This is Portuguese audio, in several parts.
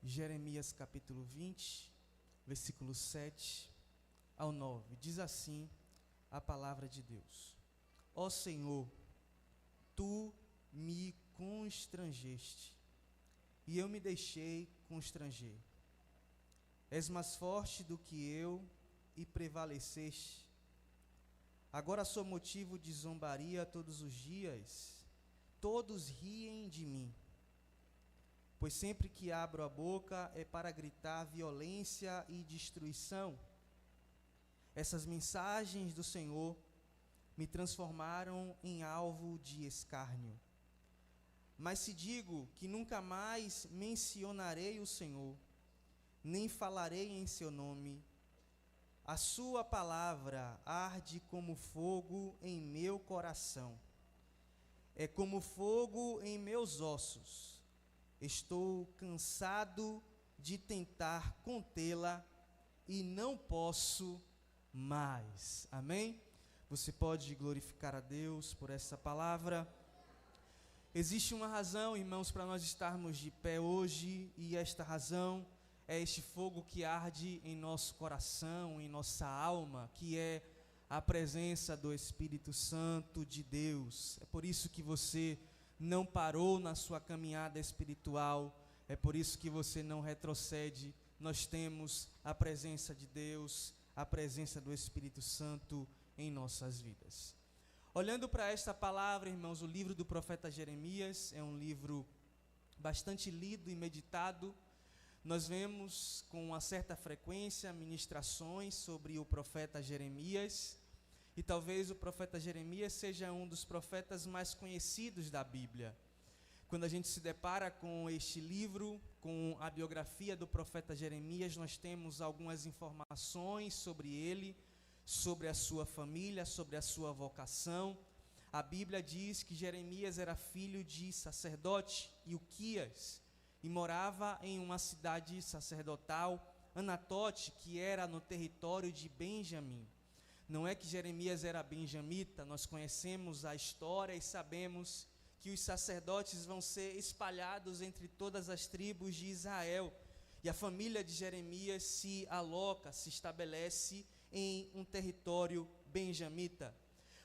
Jeremias capítulo 20, versículo 7 ao 9. Diz assim a palavra de Deus: Ó Senhor, tu me constrangeste, e eu me deixei constranger. És mais forte do que eu e prevaleceste. Agora sou motivo de zombaria todos os dias. Todos riem de mim. Pois sempre que abro a boca é para gritar violência e destruição. Essas mensagens do Senhor me transformaram em alvo de escárnio. Mas se digo que nunca mais mencionarei o Senhor, nem falarei em seu nome, a sua palavra arde como fogo em meu coração. É como fogo em meus ossos. Estou cansado de tentar contê-la e não posso mais. Amém? Você pode glorificar a Deus por essa palavra. Existe uma razão, irmãos, para nós estarmos de pé hoje, e esta razão é este fogo que arde em nosso coração, em nossa alma, que é a presença do Espírito Santo de Deus. É por isso que você não parou na sua caminhada espiritual, é por isso que você não retrocede. Nós temos a presença de Deus, a presença do Espírito Santo em nossas vidas. Olhando para esta palavra, irmãos, o livro do profeta Jeremias é um livro bastante lido e meditado. Nós vemos com uma certa frequência ministrações sobre o profeta Jeremias, e talvez o profeta Jeremias seja um dos profetas mais conhecidos da Bíblia. Quando a gente se depara com este livro, com a biografia do profeta Jeremias, nós temos algumas informações sobre ele, sobre a sua família, sobre a sua vocação. A Bíblia diz que Jeremias era filho de sacerdote, Ilquias, e morava em uma cidade sacerdotal, Anatote, que era no território de Benjamim. Não é que Jeremias era benjamita, nós conhecemos a história e sabemos que os sacerdotes vão ser espalhados entre todas as tribos de Israel. E a família de Jeremias se aloca, se estabelece em um território benjamita.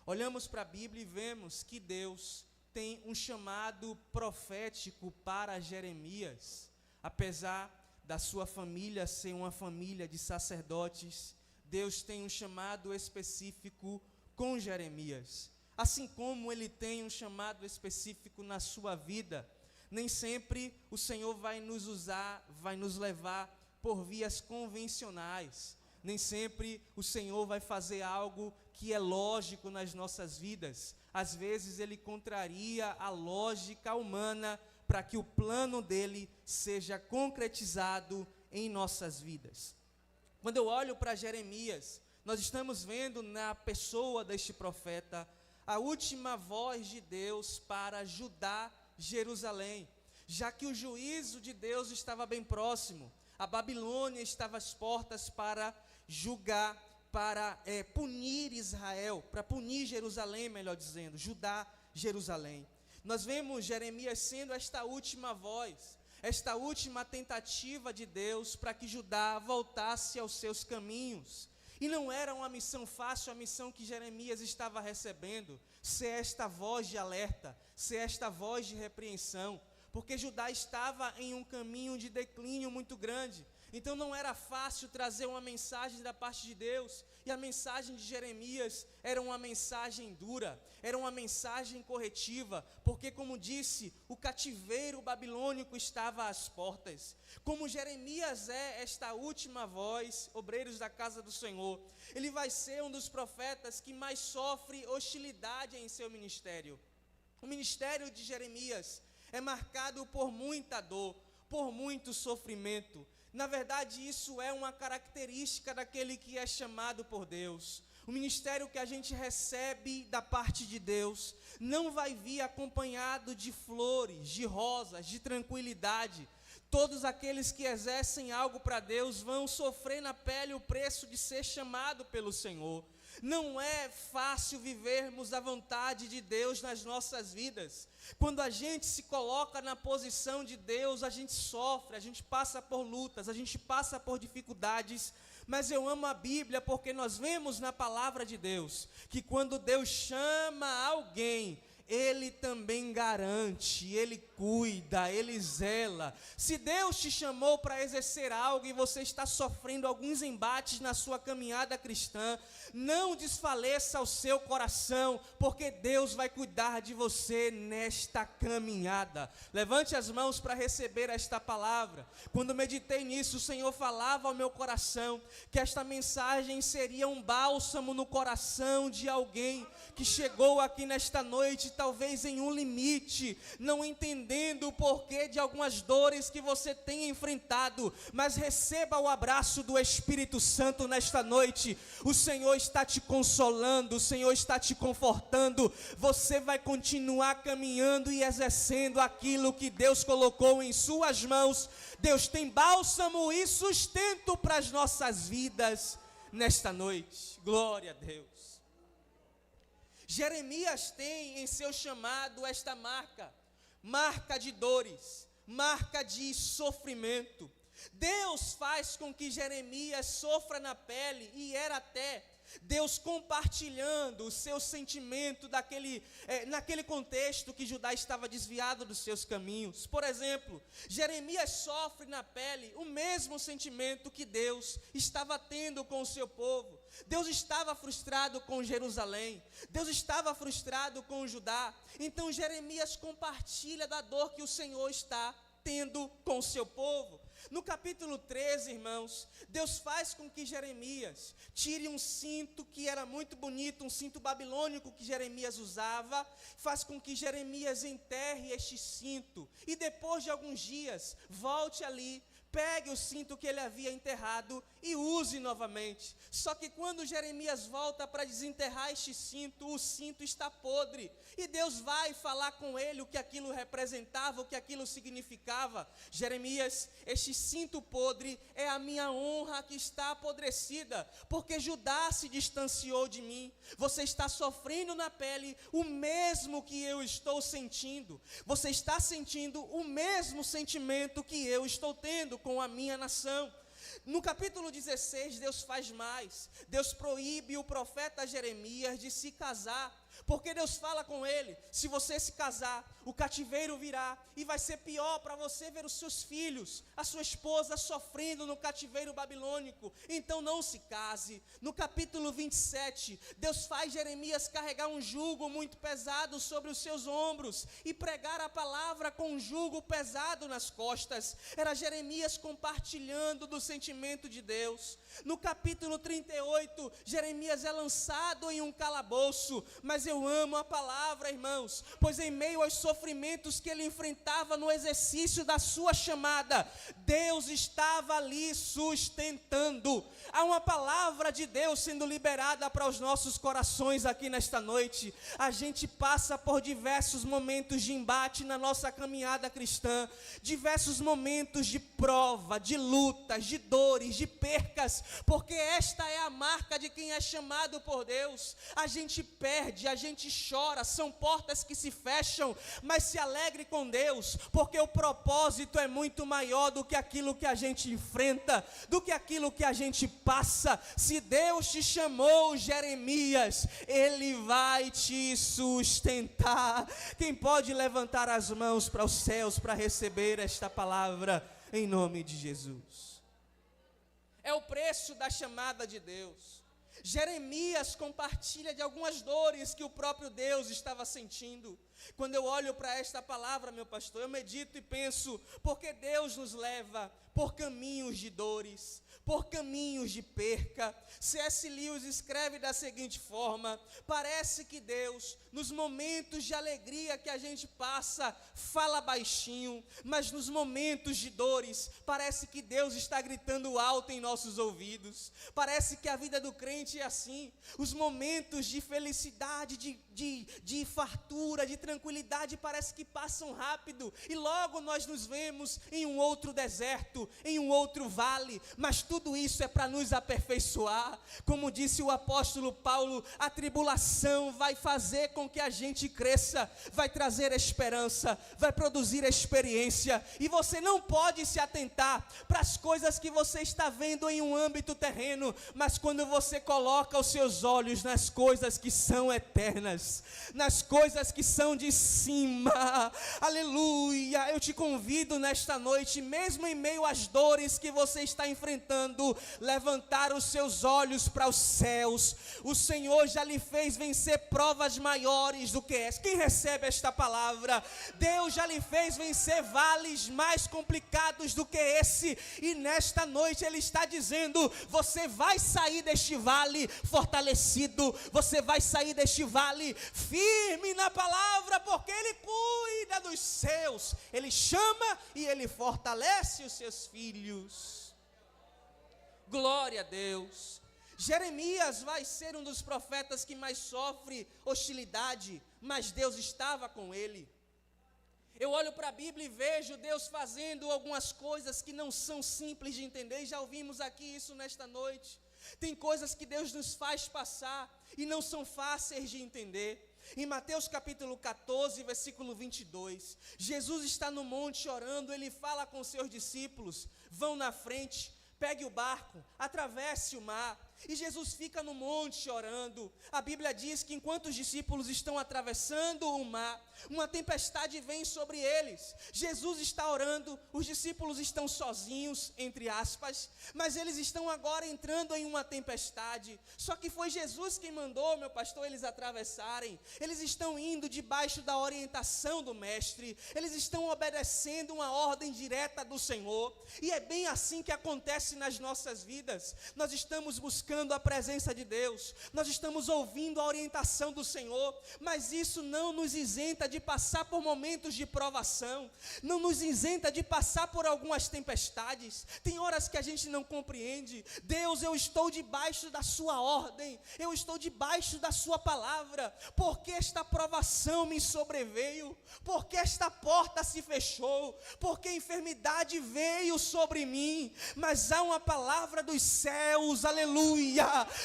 Olhamos para a Bíblia e vemos que Deus tem um chamado profético para Jeremias. Apesar da sua família ser uma família de sacerdotes, Deus tem um chamado específico com Jeremias. Assim como Ele tem um chamado específico na sua vida, nem sempre o Senhor vai nos usar, vai nos levar por vias convencionais. Nem sempre o Senhor vai fazer algo que é lógico nas nossas vidas. Às vezes Ele contraria a lógica humana para que o plano dEle seja concretizado em nossas vidas. Quando eu olho para Jeremias, nós estamos vendo na pessoa deste profeta a última voz de Deus para Judá, Jerusalém, já que o juízo de Deus estava bem próximo. A Babilônia estava às portas para julgar, para punir Israel, para punir Jerusalém, melhor dizendo, Judá, Jerusalém. Nós vemos Jeremias sendo esta última voz, esta última tentativa de Deus para que Judá voltasse aos seus caminhos. E não era uma missão fácil a missão que Jeremias estava recebendo, ser esta voz de alerta, ser esta voz de repreensão, porque Judá estava em um caminho de declínio muito grande. Então não era fácil trazer uma mensagem da parte de Deus, e a mensagem de Jeremias era uma mensagem dura, era uma mensagem corretiva, porque, como disse, o cativeiro babilônico estava às portas. Como Jeremias é esta última voz, obreiros da casa do Senhor, ele vai ser um dos profetas que mais sofre hostilidade em seu ministério. O ministério de Jeremias é marcado por muita dor, por muito sofrimento. Na verdade, isso é uma característica daquele que é chamado por Deus. O ministério que a gente recebe da parte de Deus não vai vir acompanhado de flores, de rosas, de tranquilidade. Todos aqueles que exercem algo para Deus vão sofrer na pele o preço de ser chamado pelo Senhor. Não é fácil vivermos a vontade de Deus nas nossas vidas. Quando a gente se coloca na posição de Deus, a gente sofre, a gente passa por lutas, a gente passa por dificuldades. Mas eu amo a Bíblia porque nós vemos na palavra de Deus que quando Deus chama alguém, Ele também garante, Ele cuida, Ele zela. Se Deus te chamou para exercer algo e você está sofrendo alguns embates na sua caminhada cristã, não desfaleça o seu coração, porque Deus vai cuidar de você nesta caminhada. Levante as mãos para receber esta palavra. Quando meditei nisso, o Senhor falava ao meu coração que esta mensagem seria um bálsamo no coração de alguém que chegou aqui nesta noite, talvez em um limite, não entendendo o porquê de algumas dores que você tem enfrentado, mas receba o abraço do Espírito Santo nesta noite. O Senhor está te consolando, o Senhor está te confortando. Você vai continuar caminhando e exercendo aquilo que Deus colocou em suas mãos. Deus tem bálsamo e sustento para as nossas vidas nesta noite. Glória a Deus. Jeremias tem em seu chamado esta marca de dores, marca de sofrimento. Deus faz com que Jeremias sofra na pele, e era até Deus compartilhando o seu sentimento naquele contexto que Judá estava desviado dos seus caminhos. Por exemplo, Jeremias sofre na pele o mesmo sentimento que Deus estava tendo com o seu povo. Deus estava frustrado com Jerusalém, Deus estava frustrado com Judá. Então Jeremias compartilha da dor que o Senhor está tendo com o seu povo. No capítulo 13, irmãos, Deus faz com que Jeremias tire um cinto que era muito bonito, um cinto babilônico que Jeremias usava, faz com que Jeremias enterre este cinto, e depois de alguns dias, volte ali, pegue o cinto que ele havia enterrado e use novamente. Só que quando Jeremias volta para desenterrar este cinto, o cinto está podre. E Deus vai falar com ele o que aquilo representava, o que aquilo significava. Jeremias, este cinto podre é a minha honra que está apodrecida, porque Judá se distanciou de mim. Você está sofrendo na pele o mesmo que eu estou sentindo. Você está sentindo o mesmo sentimento que eu estou tendo com a minha nação. No capítulo 16, Deus faz mais. Deus proíbe o profeta Jeremias de se casar, porque Deus fala com ele: se você se casar, o cativeiro virá, e vai ser pior para você ver os seus filhos, a sua esposa sofrendo no cativeiro babilônico, então não se case. No capítulo 27, Deus faz Jeremias carregar um jugo muito pesado sobre os seus ombros, e pregar a palavra com um jugo pesado nas costas. Era Jeremias compartilhando do sentimento de Deus. No capítulo 38, Jeremias é lançado em um calabouço, mas eu amo a palavra, irmãos, pois em meio aos sofrimentos que ele enfrentava no exercício da sua chamada, Deus estava ali sustentando. Há uma palavra de Deus sendo liberada para os nossos corações aqui nesta noite. A gente passa por diversos momentos de embate na nossa caminhada cristã, diversos momentos de prova, de lutas, de dores, de percas, porque esta é a marca de quem é chamado por Deus. A gente perde, a gente chora, são portas que se fecham, mas se alegre com Deus, porque o propósito é muito maior do que aquilo que a gente enfrenta, do que aquilo que a gente passa. Se Deus te chamou, Jeremias, Ele vai te sustentar. Quem pode levantar as mãos para os céus para receber esta palavra em nome de Jesus? É o preço da chamada de Deus. Jeremias compartilha de algumas dores que o próprio Deus estava sentindo. Quando eu olho para esta palavra, meu pastor, eu medito e penso: porque Deus nos leva por caminhos de dores, por caminhos de perca. C.S. Lewis escreve da seguinte forma: parece que Deus, nos momentos de alegria que a gente passa, fala baixinho, mas nos momentos de dores, parece que Deus está gritando alto em nossos ouvidos. Parece que a vida do crente é assim. Os momentos de felicidade, de fartura, de tranquilidade, tranquilidade parece que passam rápido, e logo nós nos vemos em um outro deserto, em um outro vale, mas tudo isso é para nos aperfeiçoar. Como disse o apóstolo Paulo, a tribulação vai fazer com que a gente cresça, vai trazer esperança, vai produzir experiência, e você não pode se atentar para as coisas que você está vendo em um âmbito terreno, mas quando você coloca os seus olhos nas coisas que são eternas, nas coisas que são de cima, aleluia, eu te convido nesta noite, mesmo em meio às dores que você está enfrentando, levantar os seus olhos para os céus. O Senhor já lhe fez vencer provas maiores do que essa. Quem recebe esta palavra? Deus já lhe fez vencer vales mais complicados do que esse, e nesta noite Ele está dizendo: você vai sair deste vale fortalecido, você vai sair deste vale firme na palavra, porque Ele cuida dos seus, Ele chama e Ele fortalece os seus filhos. Glória a Deus. Jeremias vai ser um dos profetas que mais sofre hostilidade, mas Deus estava com ele. Eu olho para a Bíblia e vejo Deus fazendo algumas coisas que não são simples de entender, e já ouvimos aqui isso nesta noite. Tem coisas que Deus nos faz passar e não são fáceis de entender. Em Mateus capítulo 14, versículo 22, Jesus está no monte orando, Ele fala com seus discípulos: vão na frente, pegue o barco, atravesse o mar. E Jesus fica no monte orando. A Bíblia diz que enquanto os discípulos estão atravessando o mar, uma tempestade vem sobre eles. Jesus está orando, os discípulos estão sozinhos, entre aspas, mas eles estão agora entrando em uma tempestade. Só que foi Jesus quem mandou, meu pastor, eles atravessarem. Eles estão indo debaixo da orientação do Mestre, eles estão obedecendo uma ordem direta do Senhor. E é bem assim que acontece nas nossas vidas. Nós estamos buscando a presença de Deus, nós estamos ouvindo a orientação do Senhor, mas isso não nos isenta de passar por momentos de provação, não nos isenta de passar por algumas tempestades. Tem horas que a gente não compreende. Deus, eu estou debaixo da sua ordem, eu estou debaixo da sua palavra, porque esta provação me sobreveio, porque esta porta se fechou, porque a enfermidade veio sobre mim, mas há uma palavra dos céus, aleluia,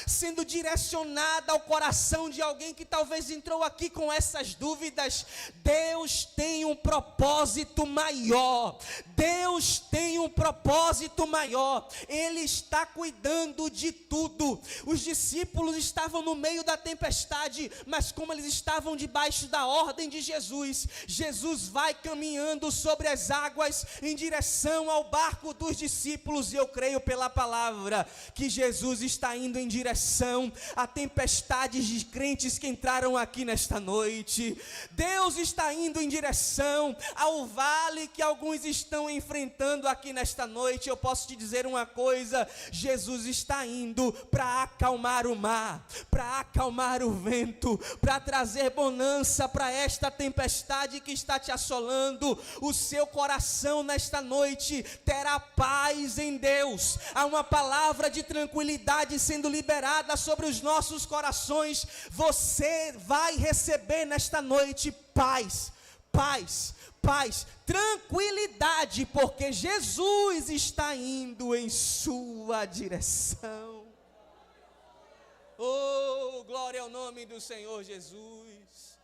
sendo direcionada ao coração de alguém que talvez entrou aqui com essas dúvidas. Deus tem um propósito maior, Deus tem um propósito maior, Ele está cuidando de tudo. Os discípulos estavam no meio da tempestade, mas como eles estavam debaixo da ordem de Jesus, Jesus vai caminhando sobre as águas em direção ao barco dos discípulos, e eu creio pela palavra que Jesus está indo em direção a tempestades de crentes que entraram aqui nesta noite. Deus está indo em direção ao vale que alguns estão enfrentando aqui nesta noite. Eu posso te dizer uma coisa: Jesus está indo para acalmar o mar, para acalmar o vento, para trazer bonança para esta tempestade que está te assolando. O seu coração nesta noite terá paz em Deus. Há uma palavra de tranquilidade sendo liberada sobre os nossos corações. Você vai receber nesta noite paz, paz, paz, tranquilidade, porque Jesus está indo em sua direção. Oh, glória ao nome do Senhor Jesus.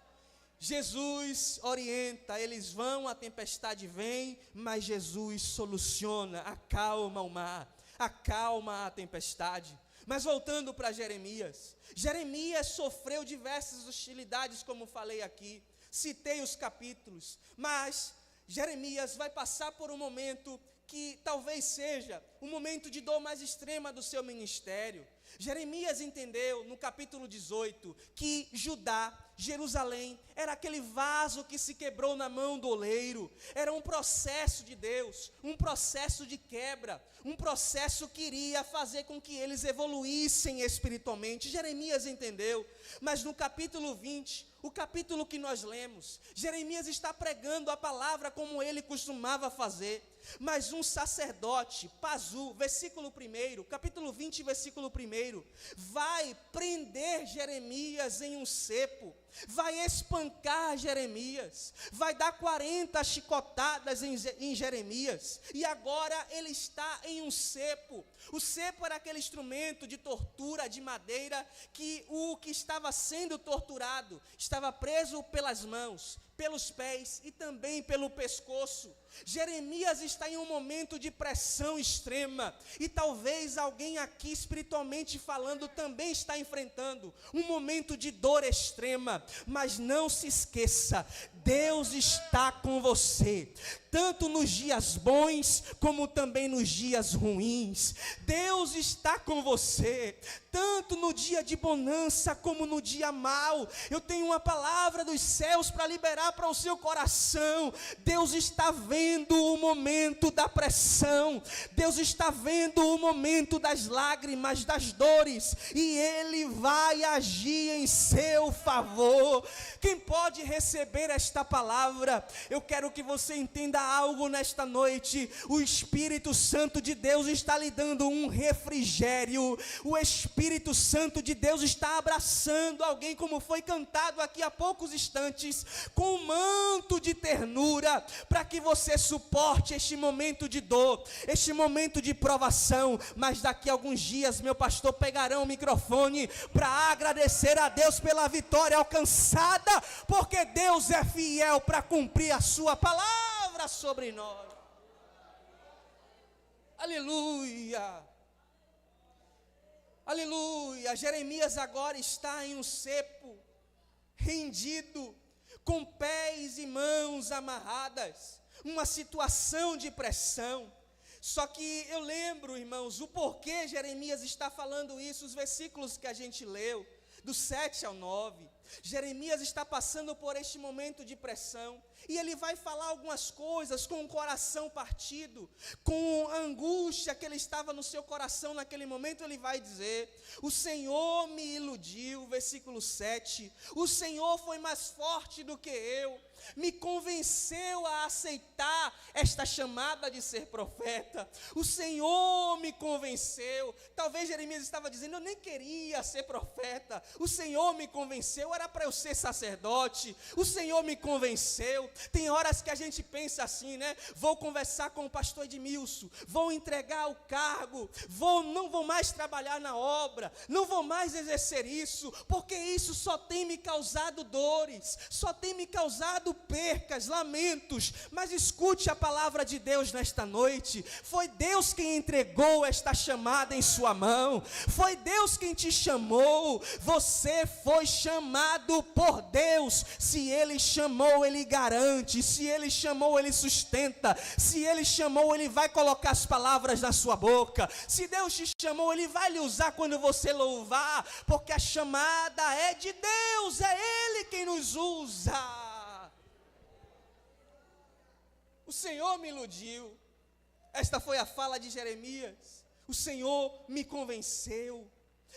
Jesus orienta, eles vão, a tempestade vem, mas Jesus soluciona, acalma o mar, acalma a tempestade. Mas voltando para Jeremias, Jeremias sofreu diversas hostilidades, como falei aqui, citei os capítulos, mas Jeremias vai passar por um momento que talvez seja o momento de dor mais extrema do seu ministério. Jeremias entendeu no capítulo 18 que Judá, Jerusalém, era aquele vaso que se quebrou na mão do oleiro. Era um processo de Deus, um processo de quebra, um processo que iria fazer com que eles evoluíssem espiritualmente. Jeremias entendeu, mas no capítulo 20, o capítulo que nós lemos, Jeremias está pregando a palavra como ele costumava fazer. Mas um sacerdote, Pazu, versículo 1, capítulo 20, versículo 1, vai prender Jeremias em um cepo, vai espancar Jeremias, vai dar 40 chicotadas em Jeremias, e agora ele está em um cepo. O cepo era aquele instrumento de tortura de madeira, que o que estava sendo torturado estava preso pelas mãos, pelos pés e também pelo pescoço. Jeremias está em um momento de pressão extrema, e talvez alguém aqui espiritualmente falando também está enfrentando um momento de dor extrema, mas não se esqueça, Deus está com você, tanto nos dias bons, como também nos dias ruins. Deus está com você, tanto no dia de bonança, como no dia mau. Eu tenho uma palavra dos céus para liberar para o seu coração. Deus está vendo o momento da pressão, Deus está vendo o momento das lágrimas, das dores, e Ele vai agir em seu favor. Quem pode receber esta palavra? Eu quero que você entenda algo nesta noite. O Espírito Santo de Deus está lhe dando um refrigério. O Espírito Santo de Deus está abraçando alguém, como foi cantado aqui há poucos instantes, com um manto de ternura, para que você suporte este momento de dor, este momento de provação. Mas daqui a alguns dias, meu pastor pegará o microfone para agradecer a Deus pela vitória alcançada, porque Deus é fiel para cumprir a sua palavra sobre nós. Aleluia, aleluia. Jeremias agora está em um cepo, rendido, com pés e mãos amarradas, uma situação de pressão. Só que eu lembro, irmãos, o porquê Jeremias está falando isso, os versículos que a gente leu, do 7 ao 9, Jeremias está passando por este momento de pressão, e ele vai falar algumas coisas com o coração partido, com a angústia que ele estava no seu coração naquele momento. Ele vai dizer: o Senhor me iludiu, versículo 7, o Senhor foi mais forte do que eu, me convenceu a aceitar esta chamada de ser profeta. O Senhor me convenceu. Talvez Jeremias estava dizendo: eu nem queria ser profeta, o Senhor me convenceu, era para eu ser sacerdote, o Senhor me convenceu. Tem horas que a gente pensa assim, né? Vou conversar com o pastor Edmilson, vou entregar o cargo, não vou mais trabalhar na obra, não vou mais exercer isso, porque isso só tem me causado dores, só tem me causado percas, lamentos. Mas escute a palavra de Deus nesta noite. Foi Deus quem entregou esta chamada em sua mão, foi Deus quem te chamou. Você foi chamado por Deus. Se Ele chamou, Ele garante. Se Ele chamou, Ele sustenta. Se Ele chamou, Ele vai colocar as palavras na sua boca. Se Deus te chamou, Ele vai lhe usar quando você louvar, porque a chamada é de Deus, é Ele quem nos usa. O Senhor me iludiu. Esta foi a fala de Jeremias. O Senhor me convenceu.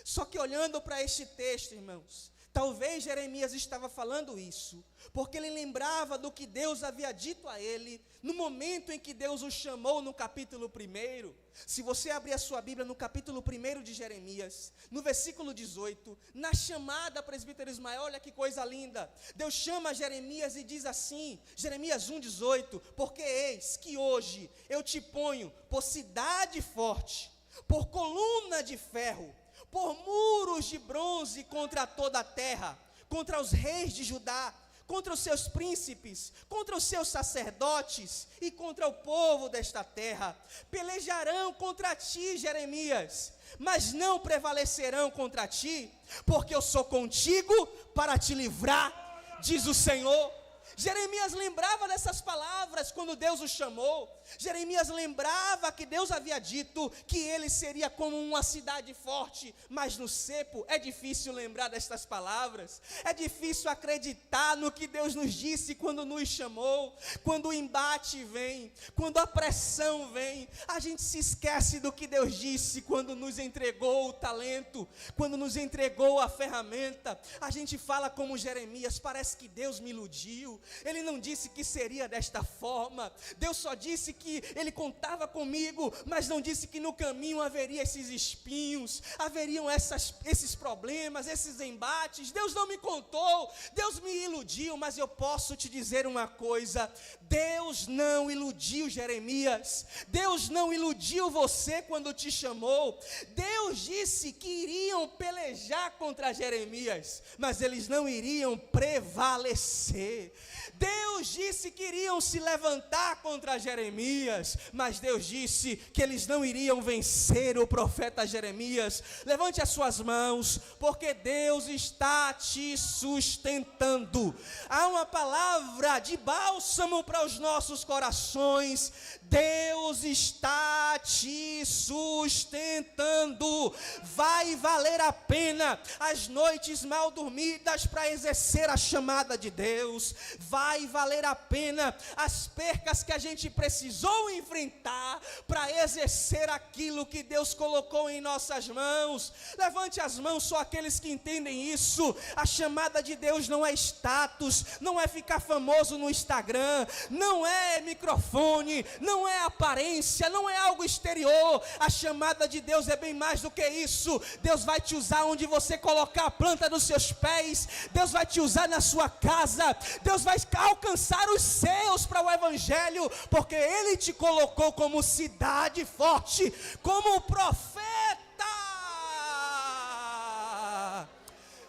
Só que olhando para este texto, irmãos, talvez Jeremias estava falando isso porque ele lembrava do que Deus havia dito a ele no momento em que Deus o chamou no capítulo 1. Se você abrir a sua Bíblia no capítulo 1 de Jeremias, no versículo 18, na chamada, presbítero Ismael, olha que coisa linda. Deus chama Jeremias e diz assim, Jeremias 1,18: porque eis que hoje eu te ponho por cidade forte, por coluna de ferro, por muros de bronze contra toda a terra, contra os reis de Judá, contra os seus príncipes, contra os seus sacerdotes e contra o povo desta terra. Pelejarão contra ti, Jeremias, mas não prevalecerão contra ti, porque eu sou contigo para te livrar, diz o Senhor. Jeremias lembrava dessas palavras quando Deus o chamou. Jeremias lembrava que Deus havia dito que ele seria como uma cidade forte, mas no cepo é difícil lembrar destas palavras, é difícil acreditar no que Deus nos disse quando nos chamou. Quando o embate vem, quando a pressão vem, a gente se esquece do que Deus disse quando nos entregou o talento, quando nos entregou a ferramenta. A gente fala como Jeremias: parece que Deus me iludiu, jeito, Ele não disse que seria desta forma. Deus só disse que Ele contava comigo, mas não disse que no caminho haveria esses espinhos, haveriam esses problemas, esses embates. Deus não me contou, Deus me iludiu, mas eu posso te dizer uma coisa: Deus não iludiu Jeremias, Deus não iludiu você quando te chamou. Deus disse que iriam pelejar contra Jeremias, mas eles não iriam prevalecer. Deus disse que iriam se levantar contra Jeremias, mas Deus disse que eles não iriam vencer o profeta Jeremias. Levante as suas mãos, porque Deus está te sustentando. Há uma palavra de bálsamo para os nossos corações. Deus está te sustentando. Vai valer a pena as noites mal dormidas para exercer a chamada de Deus. Vai valer a pena as percas que a gente precisou enfrentar para exercer aquilo que Deus colocou em nossas mãos. Levante as mãos só aqueles que entendem isso. A chamada de Deus não é status, não é ficar famoso no Instagram, não é microfone, não é aparência, não é algo exterior. A chamada de Deus é bem mais do que isso. Deus vai te usar onde você colocar a planta dos seus pés. Deus vai te usar na sua casa. Deus vai alcançar os seus para o evangelho, porque Ele te colocou como cidade forte, como profeta.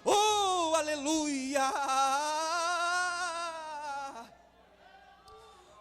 Oh, aleluia!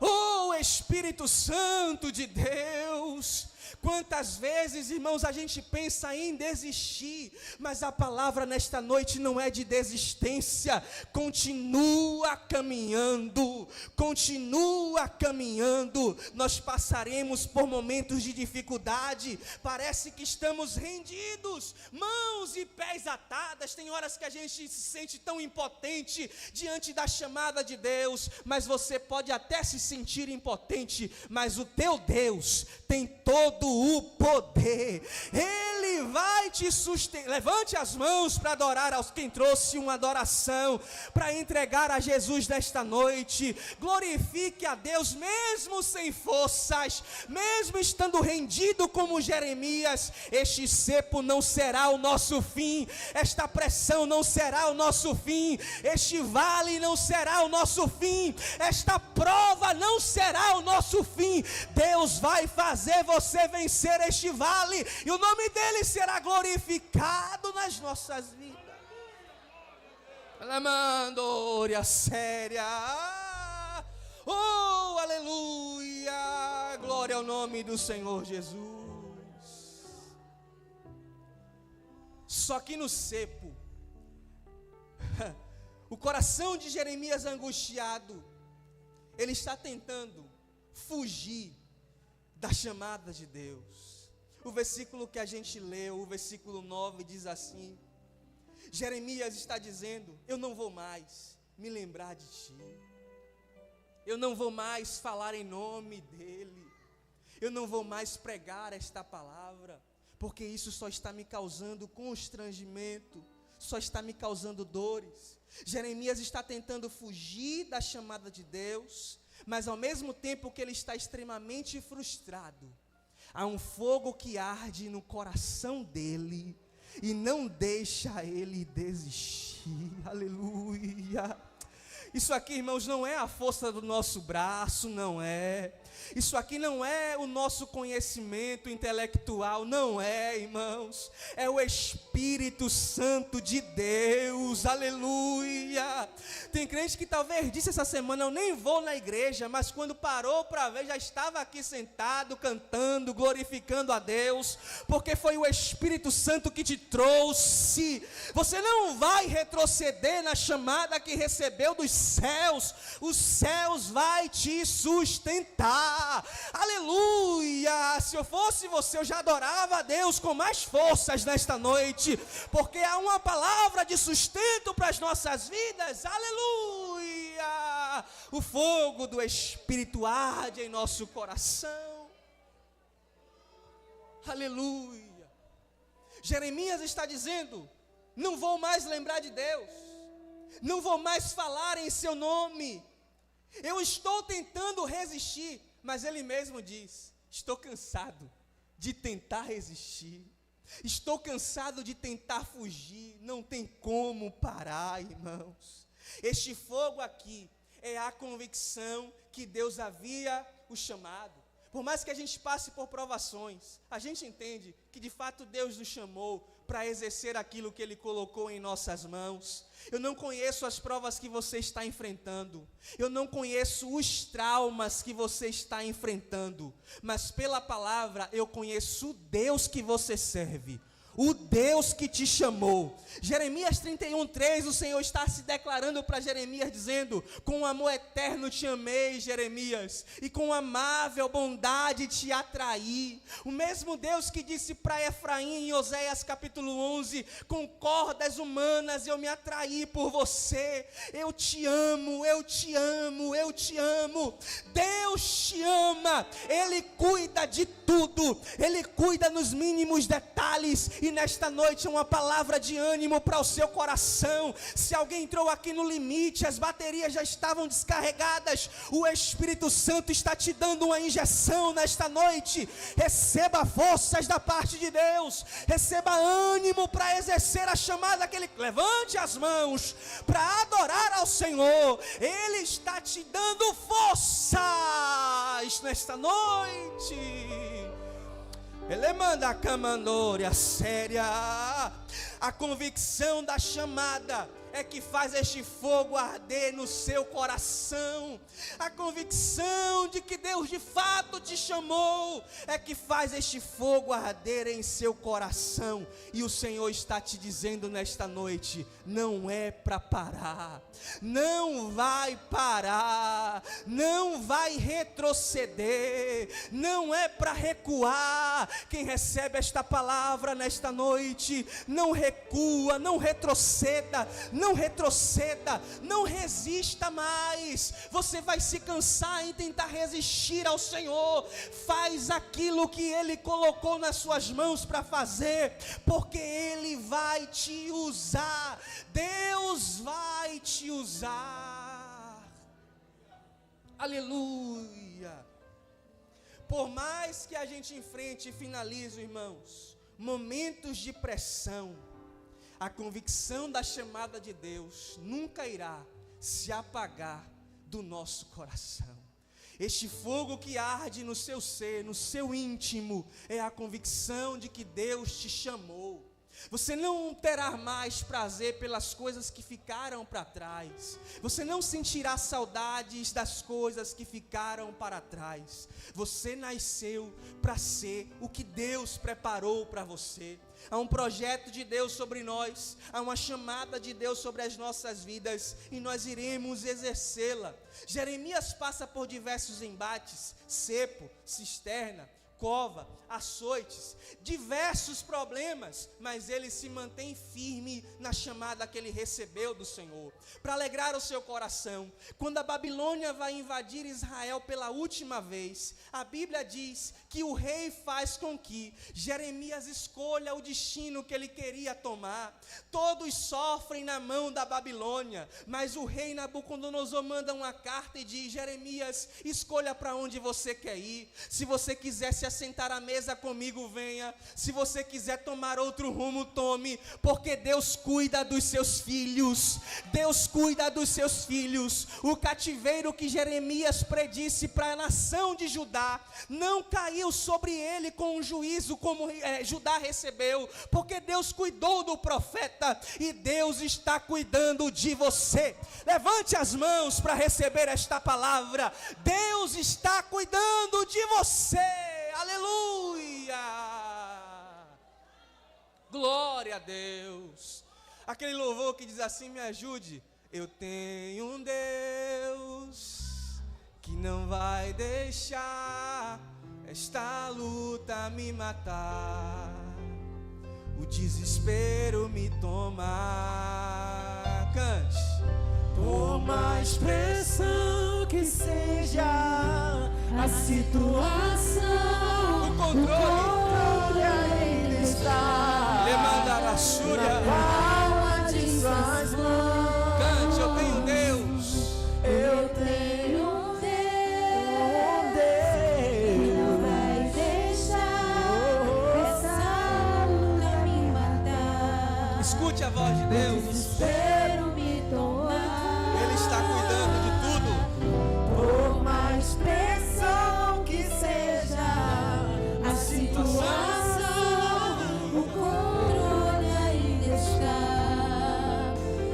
Oh, Espírito Santo de Deus! Quantas vezes, irmãos, a gente pensa em desistir, mas a palavra nesta noite não é de desistência. Continua caminhando, continua caminhando. Nós passaremos por momentos de dificuldade, parece que estamos rendidos, mãos e pés atadas. Tem horas que a gente se sente tão impotente diante da chamada de Deus, mas você pode até se sentir impotente, mas o teu Deus tem todo o poder. Ele vai te sustentar. Levante as mãos para adorar aos quem trouxe uma adoração para entregar a Jesus nesta noite. Glorifique a Deus mesmo sem forças, mesmo estando rendido como Jeremias. Este cepo não será o nosso fim, esta pressão não será o nosso fim, este vale não será o nosso fim, esta prova não será o nosso fim. Deus vai fazer você vencer este vale, e o nome dele será glorificado nas nossas vidas. Alamandoria séria. Oh, aleluia. Glória ao nome do Senhor Jesus. Só que no cepo, o coração de Jeremias angustiado, ele está tentando fugir da chamada de Deus. O versículo que a gente leu, o versículo 9, diz assim: Jeremias está dizendo: eu não vou mais me lembrar de ti, eu não vou mais falar em nome dele, eu não vou mais pregar esta palavra, porque isso só está me causando constrangimento, só está me causando dores. Jeremias está tentando fugir da chamada de Deus, mas ao mesmo tempo que ele está extremamente frustrado, há um fogo que arde no coração dele e não deixa ele desistir. Aleluia. Isso aqui, irmãos, não é a força do nosso braço, não é. Isso aqui não é o nosso conhecimento intelectual, não é, irmãos. É o Espírito Santo de Deus, aleluia. Tem crente que talvez disse essa semana: eu nem vou na igreja, mas quando parou para ver, já estava aqui sentado, cantando, glorificando a Deus, porque foi o Espírito Santo que te trouxe. Você não vai retroceder na chamada que recebeu dos céus, os céus vai te sustentar. Aleluia. Se eu fosse você, eu já adorava a Deus com mais forças nesta noite, porque há uma palavra de sustento para as nossas vidas. Aleluia. O fogo do Espírito arde em nosso coração. Aleluia. Jeremias está dizendo: não vou mais lembrar de Deus, não vou mais falar em seu nome, Eu estou tentando resistir, mas Ele mesmo diz: estou cansado de tentar resistir. Estou cansado de tentar fugir. Não tem como parar, irmãos. Este fogo aqui é a convicção que Deus havia o chamado. Por mais que a gente passe por provações, a gente entende que de fato Deus nos chamou para exercer aquilo que Ele colocou em nossas mãos. Eu não conheço as provas que você está enfrentando, eu não conheço os traumas que você está enfrentando, mas pela palavra eu conheço o Deus que você serve, o Deus que te chamou. Jeremias 31:3, o Senhor está se declarando para Jeremias, dizendo: com amor eterno te amei, Jeremias, e com amável bondade te atraí. O mesmo Deus que disse para Efraim em Oséias capítulo 11: com cordas humanas eu me atraí por você. Eu te amo, eu te amo, eu te amo. Deus te ama, Ele cuida de tudo, Ele cuida nos mínimos detalhes. E nesta noite é uma palavra de ânimo para o seu coração. Se alguém entrou aqui no limite, as baterias já estavam descarregadas, o Espírito Santo está te dando uma injeção nesta noite. Receba forças da parte de Deus, receba ânimo para exercer a chamada que Ele... Levante as mãos para adorar ao Senhor. Ele está te dando forças nesta noite. Ele manda a camandória séria. A convicção da chamada é que faz este fogo arder no seu coração. A convicção de que Deus de fato te chamou é que faz este fogo arder em seu coração. E o Senhor está te dizendo nesta noite: não é para parar, não vai parar, não vai retroceder, não é para recuar. Quem recebe esta palavra nesta noite, não recua, não retroceda, não retroceda, não resista mais. Você vai se cansar em tentar resistir ao Senhor. Faz aquilo que Ele colocou nas suas mãos para fazer, porque Ele vai te usar. Deus vai te usar. Aleluia. Por mais que a gente enfrente e finalize, irmãos, momentos de pressão, a convicção da chamada de Deus nunca irá se apagar do nosso coração. Este fogo que arde no seu ser, no seu íntimo, é a convicção de que Deus te chamou. Você não terá mais prazer pelas coisas que ficaram para trás. Você não sentirá saudades das coisas que ficaram para trás. Você nasceu para ser o que Deus preparou para você. Há um projeto de Deus sobre nós, há uma chamada de Deus sobre as nossas vidas, e nós iremos exercê-la. Jeremias passa por diversos embates: cepo, cisterna, cova, açoites, diversos problemas, mas ele se mantém firme na chamada que ele recebeu do Senhor. Para alegrar o seu coração, quando a Babilônia vai invadir Israel pela última vez, a Bíblia diz que o rei faz com que Jeremias escolha o destino que ele queria tomar. Todos sofrem na mão da Babilônia, mas o rei Nabucodonosor manda uma carta e diz: Jeremias, escolha para onde você quer ir. Se você quiser se assentar à mesa comigo, venha. Se você quiser tomar outro rumo, tome, porque Deus cuida dos seus filhos. Deus cuida dos seus filhos. O cativeiro que Jeremias predisse para a nação de Judá não caiu sobre ele com um juízo como Judá recebeu, porque Deus cuidou do profeta, e Deus está cuidando de você. Levante as mãos para receber esta palavra. Deus está cuidando de você. Aleluia! Glória a Deus. Aquele louvor que diz assim: me ajude. Eu tenho um Deus que não vai deixar esta luta me matar, o desespero me tomar. Cante. Por mais pressão que seja a situação, O controle ainda está Demanda a Súria. na palma de suas mãos. Cante. Eu tenho Deus. Eu tenho Escute a voz de Deus. Desespero me tomar. Ele está cuidando de tudo. Por mais pressão que seja a situação, o controle ainda está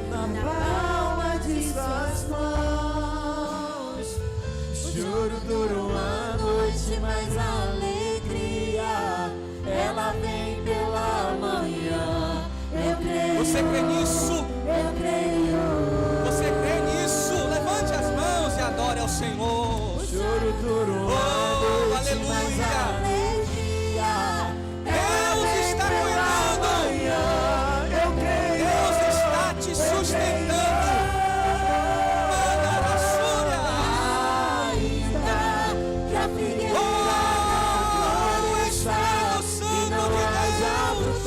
na palma de suas mãos. O choro dura uma noite, mas a alegria ela vem pela manhã. Eu creio. Você crê nisso? Eu creio. Você crê nisso? Levante as mãos e adore ao Senhor. O choro dura uma noite, aleluia. mas a alegria Deus está cuidando. eu creio. Deus está te sustentando. Ainda que a figueira O Espírito Santo de Deus,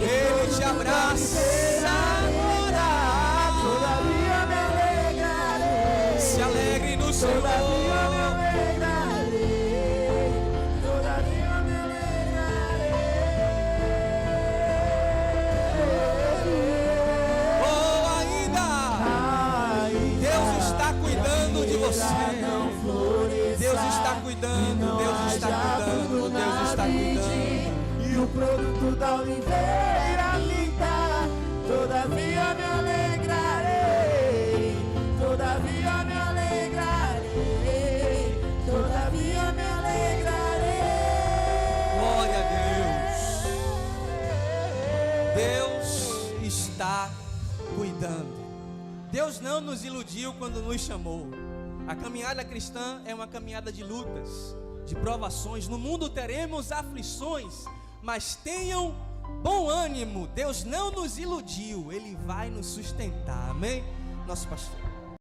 Ele te abraça agora. todavia me alegrarei. Se alegre no Senhor. Todavia me alegrarei. Todavia me alegrarei. Oh, ainda Deus está cuidando de você. Deus está cuidando, Deus está cuidando, Deus está cuidando. E o produto da oliveira linda, todavia me alegrarei, todavia me alegrarei, todavia me alegrarei. Glória a Deus. Deus está cuidando. Deus não nos iludiu quando nos chamou. A caminhada cristã é uma caminhada de lutas, de provações. No mundo teremos aflições, mas tenham bom ânimo. Deus não nos iludiu, Ele vai nos sustentar. Amém? Nosso pastor.